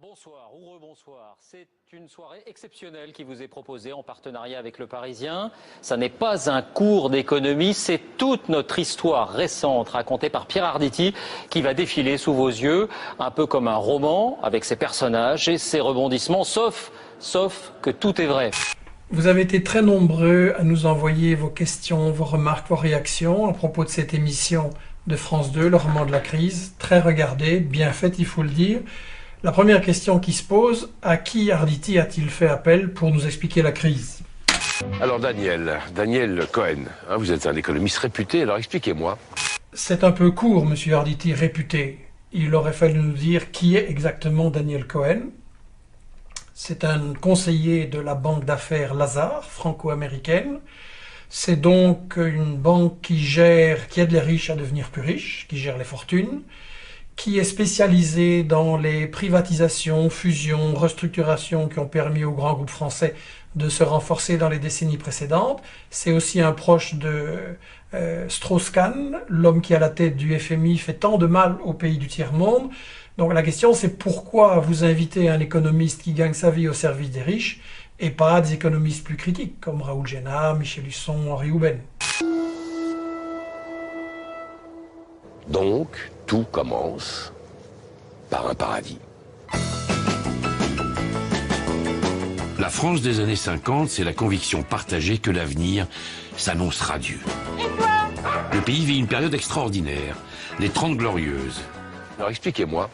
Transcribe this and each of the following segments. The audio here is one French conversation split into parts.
Bonsoir ou rebonsoir, c'est une soirée exceptionnelle qui vous est proposée en partenariat avec Le Parisien. Ça n'est pas un cours d'économie, c'est toute notre histoire récente racontée par Pierre Arditi qui va défiler sous vos yeux, un peu comme un roman avec ses personnages et ses rebondissements, sauf que tout est vrai. Vous avez été très nombreux à nous envoyer vos questions, vos remarques, vos réactions à propos de cette émission de France 2, le roman de la crise, très regardée, bien faite, il faut le dire. La première question qui se pose, à qui Arditi a-t-il fait appel pour nous expliquer la crise? Alors Daniel Cohen, vous êtes un économiste réputé, alors expliquez-moi. C'est un peu court, monsieur Arditi, réputé. Il aurait fallu nous dire qui est exactement Daniel Cohen. C'est un conseiller de la banque d'affaires Lazard, franco-américaine. C'est donc une banque qui aide les riches à devenir plus riches, qui gère les fortunes, qui est spécialisée dans les privatisations, fusions, restructurations qui ont permis aux grands groupes français de se renforcer dans les décennies précédentes. C'est aussi un proche de Strauss-Kahn, l'homme qui à la tête du FMI fait tant de mal aux pays du tiers-monde. Donc la question c'est pourquoi vous invitez un économiste qui gagne sa vie au service des riches et pas des économistes plus critiques comme Raoul Génard, Michel Husson, Henri Houben. Donc, tout commence par un paradis. La France des années 50, c'est la conviction partagée que l'avenir s'annonce radieux. Le pays vit une période extraordinaire, les 30 Glorieuses. Alors expliquez-moi,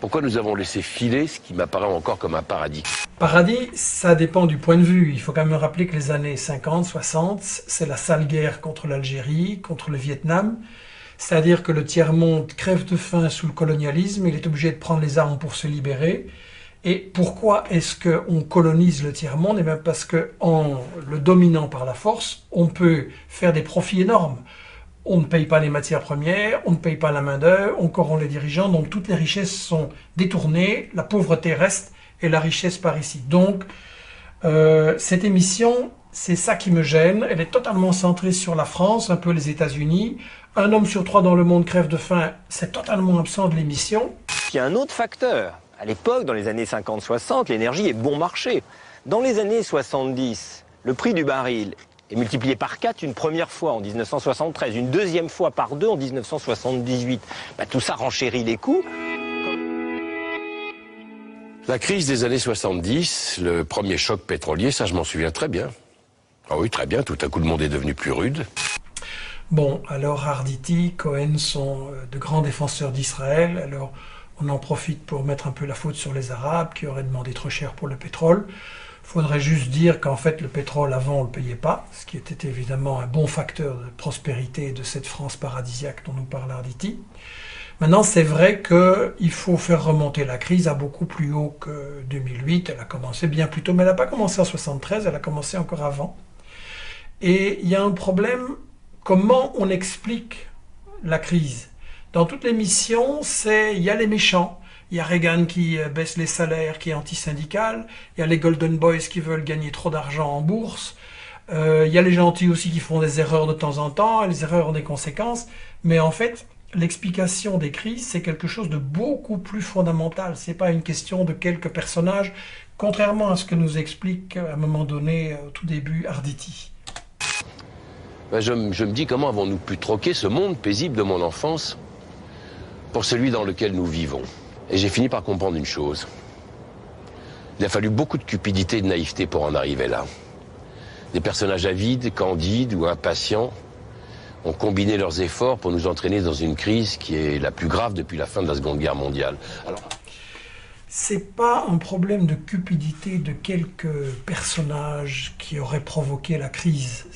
pourquoi nous avons laissé filer ce qui m'apparaît encore comme un paradis? Paradis, ça dépend du point de vue. Il faut quand même rappeler que les années 50, 60, c'est la sale guerre contre l'Algérie, contre le Vietnam. C'est-à-dire que le tiers-monde crève de faim sous le colonialisme, il est obligé de prendre les armes pour se libérer. Et pourquoi est-ce qu'on colonise le tiers-monde? Eh bien parce qu'en le dominant par la force, on peut faire des profits énormes. On ne paye pas les matières premières, on ne paye pas la main-d'œuvre, on corrompt les dirigeants, donc toutes les richesses sont détournées, la pauvreté reste et la richesse part ici. Donc, cette émission, c'est ça qui me gêne. Elle est totalement centrée sur la France, un peu les États-Unis. Un homme sur trois dans le monde crève de faim, c'est totalement absent de l'émission. Il y a un autre facteur. À l'époque, dans les années 50-60, l'énergie est bon marché. Dans les années 70, le prix du baril est multiplié par 4 une première fois en 1973, une deuxième fois par 2 en 1978. Tout ça renchérit les coûts. La crise des années 70, le premier choc pétrolier, ça je m'en souviens très bien. Ah oui, très bien, tout à coup le monde est devenu plus rude. Bon, alors Arditi, Cohen sont de grands défenseurs d'Israël, alors on en profite pour mettre un peu la faute sur les Arabes qui auraient demandé trop cher pour le pétrole. Il faudrait juste dire qu'en fait le pétrole avant on ne le payait pas, ce qui était évidemment un bon facteur de prospérité de cette France paradisiaque dont nous parle Arditi. Maintenant c'est vrai qu'il faut faire remonter la crise à beaucoup plus haut que 2008, elle a commencé bien plus tôt, mais elle n'a pas commencé en 73, elle a commencé encore avant. Et il y a un problème, comment on explique la crise? Dans toutes les missions, il y a les méchants. Il y a Reagan qui baisse les salaires, qui est anti-syndical. Il y a les Golden Boys qui veulent gagner trop d'argent en bourse. Il y a les gentils aussi qui font des erreurs de temps en temps. Et les erreurs ont des conséquences. Mais en fait, l'explication des crises, c'est quelque chose de beaucoup plus fondamental. C'est pas une question de quelques personnages, contrairement à ce que nous explique à un moment donné, au tout début, Arditi. Je me dis comment avons-nous pu troquer ce monde paisible de mon enfance pour celui dans lequel nous vivons. Et j'ai fini par comprendre une chose. Il a fallu beaucoup de cupidité et de naïveté pour en arriver là. Des personnages avides, candides ou impatients ont combiné leurs efforts pour nous entraîner dans une crise qui est la plus grave depuis la fin de la Seconde Guerre mondiale. Alors, c'est pas un problème de cupidité de quelques personnages qui auraient provoqué la crise.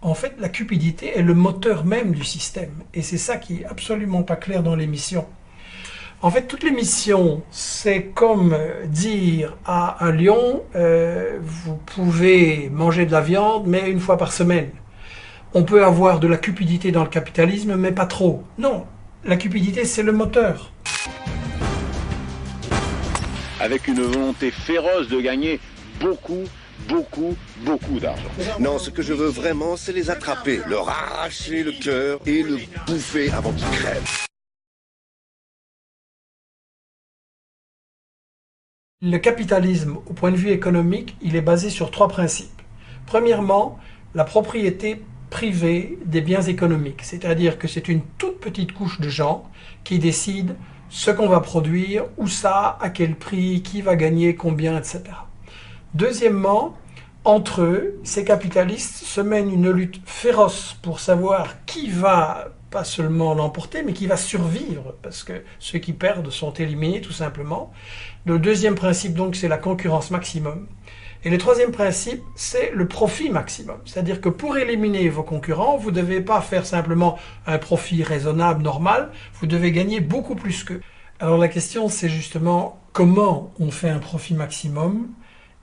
En fait, la cupidité est le moteur même du système. Et c'est ça qui est absolument pas clair dans l'émission. En fait, toute l'émission, c'est comme dire à un lion, vous pouvez manger de la viande, mais une fois par semaine. On peut avoir de la cupidité dans le capitalisme, mais pas trop. Non, la cupidité, c'est le moteur. Avec une volonté féroce de gagner beaucoup d'argent. Non, ce que je veux vraiment, c'est les attraper, leur arracher le cœur et le bouffer avant qu'ils crèvent. Le capitalisme, au point de vue économique, il est basé sur 3 principes. Premièrement, la propriété privée des biens économiques, c'est-à-dire que c'est une toute petite couche de gens qui décident ce qu'on va produire, où ça, à quel prix, qui va gagner, combien, etc. Deuxièmement, entre eux, ces capitalistes se mènent une lutte féroce pour savoir qui va pas seulement l'emporter, mais qui va survivre, parce que ceux qui perdent sont éliminés tout simplement. Le deuxième principe, donc, c'est la concurrence maximum. Et le troisième principe, c'est le profit maximum. C'est-à-dire que pour éliminer vos concurrents, vous ne devez pas faire simplement un profit raisonnable, normal, vous devez gagner beaucoup plus qu'eux. Alors la question, c'est justement comment on fait un profit maximum.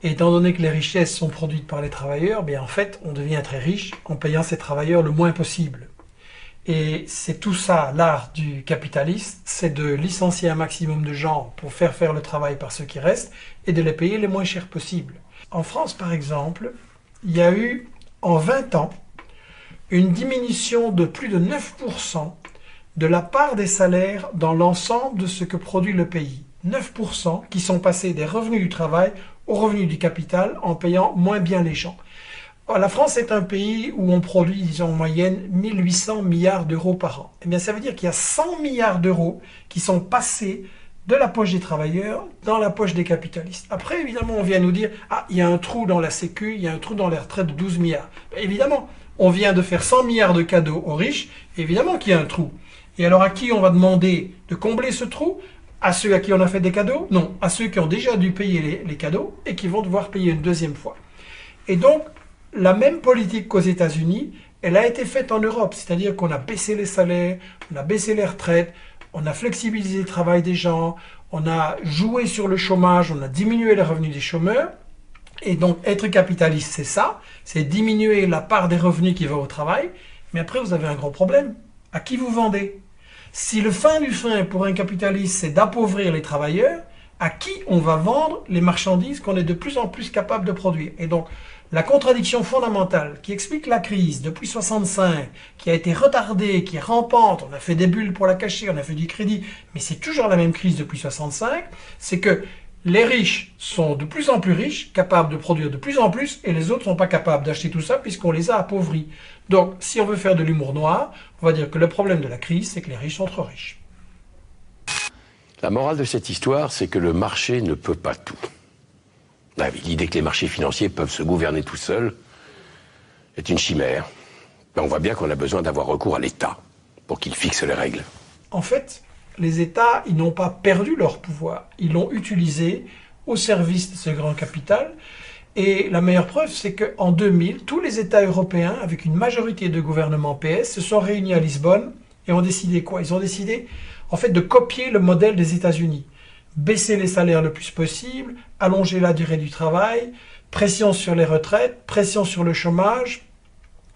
Et étant donné que les richesses sont produites par les travailleurs, bien en fait, on devient très riche en payant ces travailleurs le moins possible. Et c'est tout ça, l'art du capitaliste, c'est de licencier un maximum de gens pour faire le travail par ceux qui restent et de les payer le moins cher possible. En France, par exemple, il y a eu, en 20 ans, une diminution de plus de 9% de la part des salaires dans l'ensemble de ce que produit le pays. 9% qui sont passés des revenus du travail aux revenus du capital en payant moins bien les gens. La France est un pays où on produit, disons en moyenne, 1800 milliards d'euros par an. Eh bien, ça veut dire qu'il y a 100 milliards d'euros qui sont passés de la poche des travailleurs dans la poche des capitalistes. Après, évidemment, on vient nous dire « Ah, il y a un trou dans la Sécu, il y a un trou dans les retraites de 12 milliards. » Évidemment, on vient de faire 100 milliards de cadeaux aux riches, évidemment qu'il y a un trou. Et alors, à qui on va demander de combler ce trou? À ceux à qui on a fait des cadeaux? Non, à ceux qui ont déjà dû payer les cadeaux et qui vont devoir payer une deuxième fois. Et donc, la même politique qu'aux États-Unis, elle a été faite en Europe, c'est-à-dire qu'on a baissé les salaires, on a baissé les retraites, on a flexibilisé le travail des gens, on a joué sur le chômage, on a diminué les revenus des chômeurs. Et donc, être capitaliste, c'est ça, c'est diminuer la part des revenus qui va au travail. Mais après, vous avez un gros problème. À qui vous vendez? Si le fin du fin pour un capitaliste, c'est d'appauvrir les travailleurs, à qui on va vendre les marchandises qu'on est de plus en plus capable de produire? Et donc, la contradiction fondamentale qui explique la crise depuis 65, qui a été retardée, qui est rampante, on a fait des bulles pour la cacher, on a fait du crédit, mais c'est toujours la même crise depuis 65, c'est que les riches sont de plus en plus riches, capables de produire de plus en plus, et les autres ne sont pas capables d'acheter tout ça puisqu'on les a appauvris. Donc, si on veut faire de l'humour noir, on va dire que le problème de la crise, c'est que les riches sont trop riches. La morale de cette histoire, c'est que le marché ne peut pas tout. L'idée que les marchés financiers peuvent se gouverner tout seuls est une chimère. Mais on voit bien qu'on a besoin d'avoir recours à l'État pour qu'il fixe les règles. En fait, les États, ils n'ont pas perdu leur pouvoir. Ils l'ont utilisé au service de ce grand capital. Et la meilleure preuve, c'est qu'en 2000, tous les États européens, avec une majorité de gouvernements PS, se sont réunis à Lisbonne et ont décidé quoi? Ils ont décidé, en fait, de copier le modèle des États-Unis. Baisser les salaires le plus possible, allonger la durée du travail, pression sur les retraites, pression sur le chômage,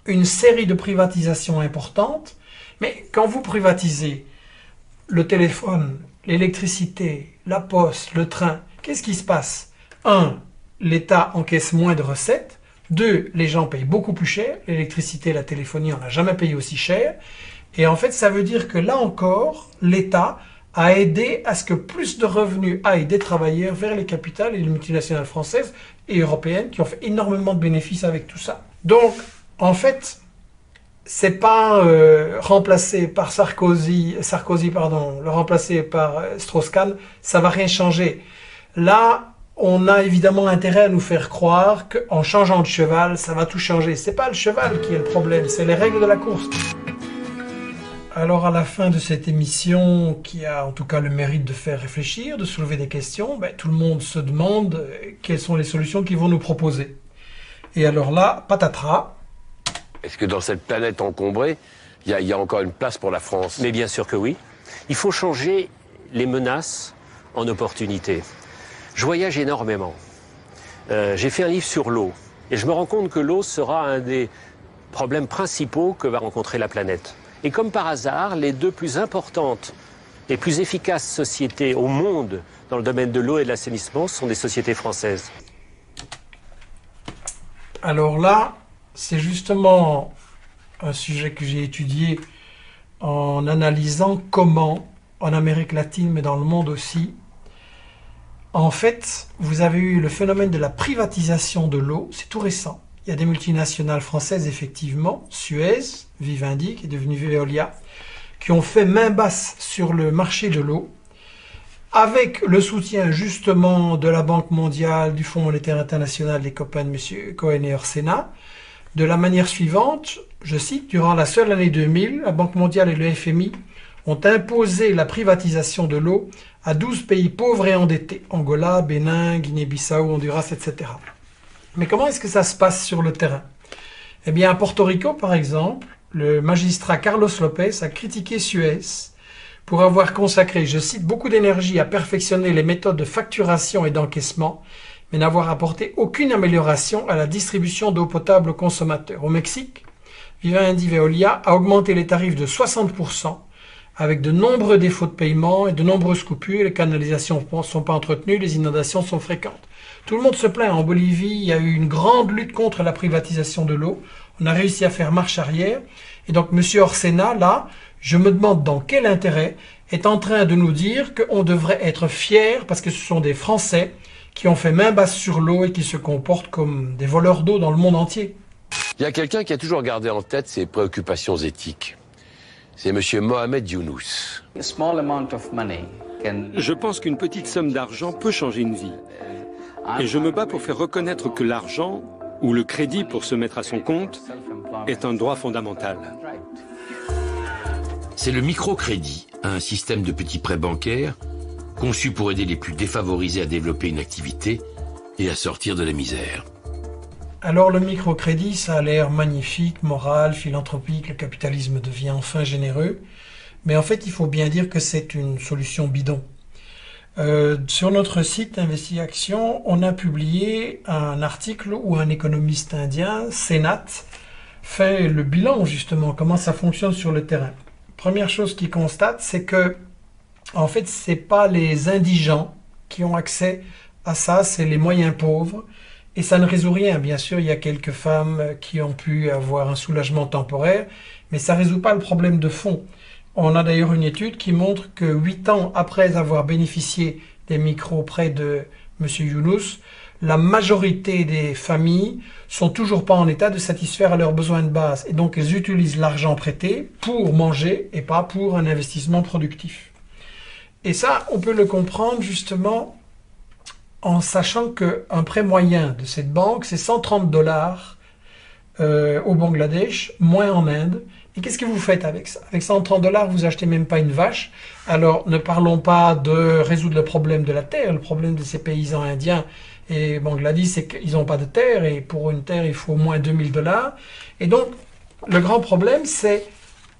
une série de privatisations importantes. Mais quand vous privatisez le téléphone, l'électricité, la poste, le train, qu'est-ce qui se passe? 1. L'État encaisse moins de recettes. 2. Les gens payent beaucoup plus cher. L'électricité, la téléphonie, on n'a jamais payé aussi cher. Et en fait, ça veut dire que là encore, l'État a aidé à ce que plus de revenus aillent des travailleurs vers les capitales et les multinationales françaises et européennes qui ont fait énormément de bénéfices avec tout ça. Donc, en fait, c'est pas remplacé par le remplacer par Strauss-Kahn, ça va rien changer. Là, on a évidemment intérêt à nous faire croire qu'en changeant de cheval, ça va tout changer. C'est pas le cheval qui est le problème, c'est les règles de la course. Alors à la fin de cette émission, qui a en tout cas le mérite de faire réfléchir, de soulever des questions, tout le monde se demande quelles sont les solutions qu'ils vont nous proposer. Et alors là, patatras. Est-ce que dans cette planète encombrée, il y a encore une place pour la France? Mais bien sûr que oui. Il faut changer les menaces en opportunités. Je voyage énormément. J'ai fait un livre sur l'eau. Et je me rends compte que l'eau sera un des problèmes principaux que va rencontrer la planète. Et comme par hasard, les deux plus importantes et plus efficaces sociétés au monde dans le domaine de l'eau et de l'assainissement sont des sociétés françaises. Alors là, c'est justement un sujet que j'ai étudié en analysant comment, en Amérique latine, mais dans le monde aussi, En fait, vous avez eu le phénomène de la privatisation de l'eau, c'est tout récent. Il y a des multinationales françaises, effectivement, Suez, Vivendi, qui est devenu Veolia, qui ont fait main basse sur le marché de l'eau, avec le soutien justement de la Banque mondiale, du Fonds monétaire international, des copains de M. Cohen et Orsena, de la manière suivante, je cite, durant la seule année 2000, la Banque mondiale et le FMI ont imposé la privatisation de l'eau à 12 pays pauvres et endettés, Angola, Bénin, Guinée-Bissau, Honduras, etc. Mais comment est-ce que ça se passe sur le terrain? Eh bien, à Porto Rico, par exemple, le magistrat Carlos Lopez a critiqué Suez pour avoir consacré, je cite, beaucoup d'énergie à perfectionner les méthodes de facturation et d'encaissement, mais n'avoir apporté aucune amélioration à la distribution d'eau potable aux consommateurs. Au Mexique, Vivendi Veolia a augmenté les tarifs de 60%, avec de nombreux défauts de paiement et de nombreuses coupures. Les canalisations ne sont pas entretenues, les inondations sont fréquentes. Tout le monde se plaint. En Bolivie, il y a eu une grande lutte contre la privatisation de l'eau. On a réussi à faire marche arrière. Et donc, M. Orsena, là, je me demande dans quel intérêt est en train de nous dire qu'on devrait être fiers parce que ce sont des Français qui ont fait main basse sur l'eau et qui se comportent comme des voleurs d'eau dans le monde entier. Il y a quelqu'un qui a toujours gardé en tête ses préoccupations éthiques. C'est M. Mohamed Younous. Je pense qu'une petite somme d'argent peut changer une vie. Et je me bats pour faire reconnaître que l'argent, ou le crédit pour se mettre à son compte, est un droit fondamental. C'est le microcrédit, un système de petits prêts bancaires conçu pour aider les plus défavorisés à développer une activité et à sortir de la misère. Alors le microcrédit, ça a l'air magnifique, moral, philanthropique, le capitalisme devient enfin généreux. Mais en fait, il faut bien dire que c'est une solution bidon. Sur notre site Investigation, on a publié un article où un économiste indien, Senath, fait le bilan justement, comment ça fonctionne sur le terrain. Première chose qu'il constate, c'est que en fait, c'est pas les indigents qui ont accès à ça, c'est les moyens pauvres. Et ça ne résout rien. Bien sûr, il y a quelques femmes qui ont pu avoir un soulagement temporaire, mais ça ne résout pas le problème de fond. On a d'ailleurs une étude qui montre que 8 ans après avoir bénéficié des micro-prêts de M. Younous, la majorité des familles sont toujours pas en état de satisfaire leurs besoins de base. Et donc, elles utilisent l'argent prêté pour manger et pas pour un investissement productif. Et ça, on peut le comprendre justement en sachant qu'un prêt moyen de cette banque, c'est 130 $ au Bangladesh, moins en Inde. Et qu'est-ce que vous faites avec ça? Avec 130 $, vous achetez même pas une vache. Alors, ne parlons pas de résoudre le problème de la terre. Le problème de ces paysans indiens et Bangladesh, c'est qu'ils n'ont pas de terre. Et pour une terre, il faut au moins 2000 $. Et donc, le grand problème, c'est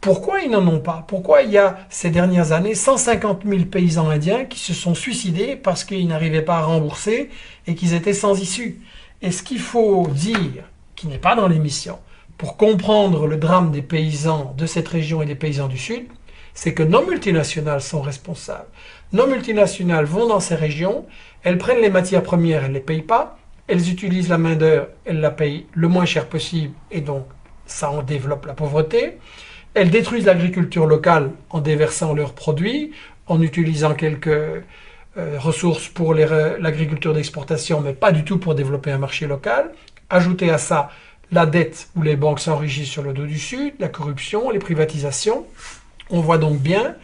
pourquoi ils n'en ont pas? Pourquoi il y a ces dernières années 150 000 paysans indiens qui se sont suicidés parce qu'ils n'arrivaient pas à rembourser et qu'ils étaient sans issue? Et ce qu'il faut dire, qui n'est pas dans l'émission, pour comprendre le drame des paysans de cette région et des paysans du Sud, c'est que nos multinationales sont responsables. Nos multinationales vont dans ces régions, elles prennent les matières premières, elles ne les payent pas, elles utilisent la main-d'œuvre, elles la payent le moins cher possible et donc ça en développe la pauvreté. Elles détruisent l'agriculture locale en déversant leurs produits, en utilisant quelques ressources pour l'agriculture d'exportation, mais pas du tout pour développer un marché local. Ajoutez à ça la dette où les banques s'enrichissent sur le dos du Sud, la corruption, les privatisations. On voit donc bien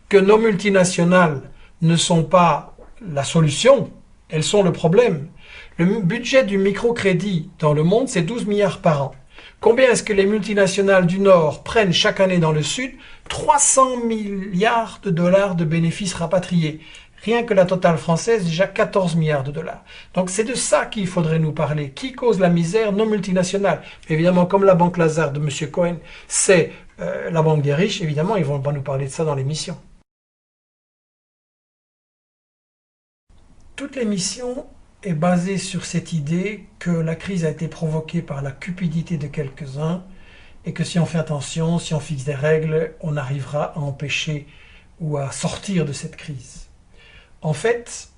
que nos multinationales ne sont pas la solution, elles sont le problème. Le budget du microcrédit dans le monde, c'est 12 milliards par an. Combien est-ce que les multinationales du Nord prennent chaque année dans le Sud? 300 milliards de $ de bénéfices rapatriés. Rien que la totale française, déjà 14 milliards de $. Donc c'est de ça qu'il faudrait nous parler. Qui cause la misère? Nos multinationales. Évidemment, comme la banque Lazare de M. Cohen, c'est la banque des riches, évidemment, ils ne vont pas nous parler de ça dans l'émission. Toute l'émission est basée sur cette idée que la crise a été provoquée par la cupidité de quelques-uns et que si on fait attention, si on fixe des règles, on arrivera à empêcher ou à sortir de cette crise. En fait,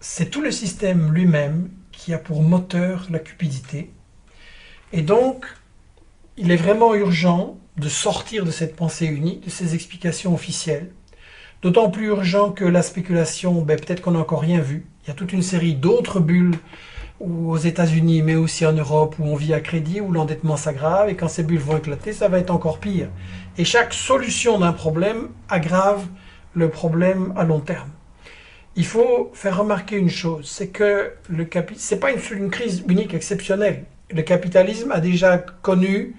c'est tout le système lui-même qui a pour moteur la cupidité. Et donc, il est vraiment urgent de sortir de cette pensée unique, de ces explications officielles, D'autant plus urgent que la spéculation, peut-être qu'on n'a encore rien vu. Il y a toute une série d'autres bulles aux États-Unis, mais aussi en Europe, où on vit à crédit, où l'endettement s'aggrave, et quand ces bulles vont éclater, ça va être encore pire. Et chaque solution d'un problème aggrave le problème à long terme. Il faut faire remarquer une chose, c'est que ce n'est pas une crise unique, exceptionnelle. Le capitalisme a déjà connu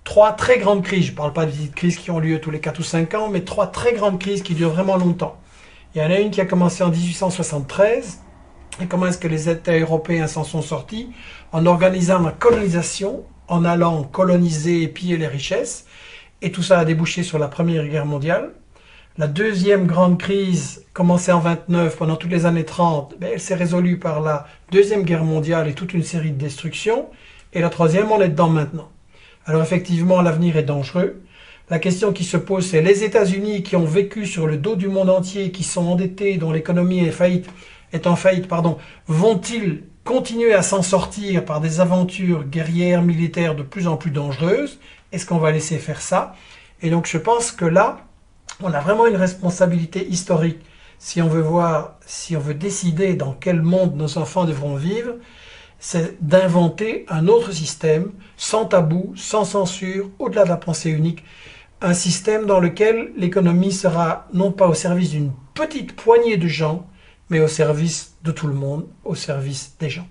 3 très grandes crises. Je ne parle pas de petites crises qui ont lieu tous les 4 ou 5 ans, mais 3 très grandes crises qui durent vraiment longtemps. Il y en a une qui a commencé en 1873. Et comment est-ce que les États européens s'en sont sortis? En organisant la colonisation, en allant coloniser et piller les richesses. Et tout ça a débouché sur la Première Guerre mondiale. La deuxième grande crise, commencée en 29, pendant toutes les années 30, elle s'est résolue par la Deuxième Guerre mondiale et toute une série de destructions. Et la troisième, on est dedans maintenant. Alors effectivement, l'avenir est dangereux. La question qui se pose, c'est les États-Unis qui ont vécu sur le dos du monde entier, qui sont endettés, dont l'économie est en faillite, vont-ils continuer à s'en sortir par des aventures guerrières, militaires de plus en plus dangereuses? Est-ce qu'on va laisser faire ça? Et donc je pense que là, on a vraiment une responsabilité historique. Si on veut décider dans quel monde nos enfants devront vivre, c'est d'inventer un autre système, sans tabou, sans censure, au-delà de la pensée unique. Un système dans lequel l'économie sera non pas au service d'une petite poignée de gens, mais au service de tout le monde, au service des gens.